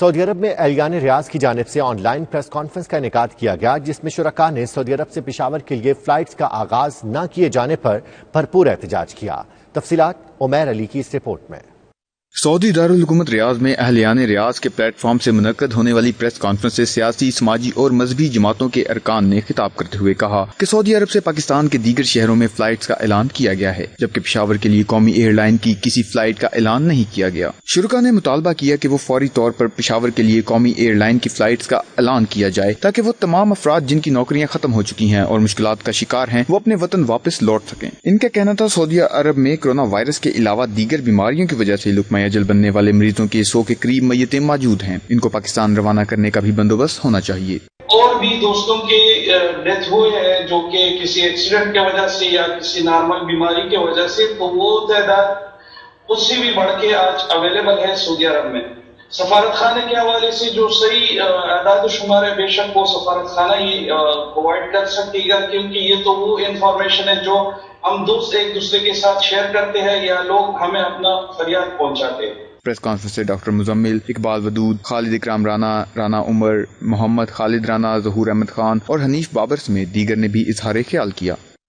سعودی عرب میں اہلیان ریاض کی جانب سے آن لائن پریس کانفرنس کا انعقاد کیا گیا، جس میں شرکاء نے سعودی عرب سے پشاور کے لیے فلائٹس کا آغاز نہ کیے جانے پر بھرپور احتجاج کیا۔ تفصیلات عمیر علی کی اس رپورٹ میں۔ سعودی دارالحکومت ریاض میں اہلیان ریاض کے پلیٹ فارم سے منعقد ہونے والی پریس کانفرنس سے سیاسی، سماجی اور مذہبی جماعتوں کے ارکان نے خطاب کرتے ہوئے کہا کہ سعودی عرب سے پاکستان کے دیگر شہروں میں فلائٹس کا اعلان کیا گیا ہے، جبکہ پشاور کے لیے قومی ایئر لائن کی کسی فلائٹ کا اعلان نہیں کیا گیا۔ شرکاء نے مطالبہ کیا کہ وہ فوری طور پر پشاور کے لیے قومی ایئر لائن کی فلائٹس کا اعلان کیا جائے تاکہ وہ تمام افراد جن کی نوکریاں ختم ہو چکی ہیں اور مشکلات کا شکار ہیں وہ اپنے وطن واپس لوٹ سکیں۔ ان کا کہنا تھا سعودی عرب میں کورونا وائرس کے علاوہ دیگر بیماریوں کی وجہ سے لقمہ اجل بننے والے مریضوں کے 100 کے قریب میتیں موجود ہیں، ان کو پاکستان روانہ کرنے کا بھی بندوبست ہونا چاہیے۔ اور بھی دوستوں کے ڈیتھ ہوئے ہیں جو کہ کسی ایکسیڈنٹ کی وجہ سے یا کسی نارمل بیماری کی وجہ سے، تو وہ تعداد اس سے بھی بڑھ کے آج اویلیبل ہے سعودی عرب میں۔ سفارت خانے کے حوالے سے جو صحیح اعداد و شمار ہے، بے شک وہ سفارت خانہ ہی پرووائڈ کر سکے گا، کیونکہ یہ تو وہ انفارمیشن ہے جو ہم ایک دوسرے کے ساتھ شیئر کرتے ہیں یا لوگ ہمیں اپنا فریاد پہنچاتے ہیں۔ پریس کانفرنس سے ڈاکٹر مزمل، اقبال ودود، خالد اکرام رانا، رانا عمر، محمد خالد رانا، ظہور احمد خان اور حنیف بابر سمیت دیگر نے بھی اظہار خیال کیا۔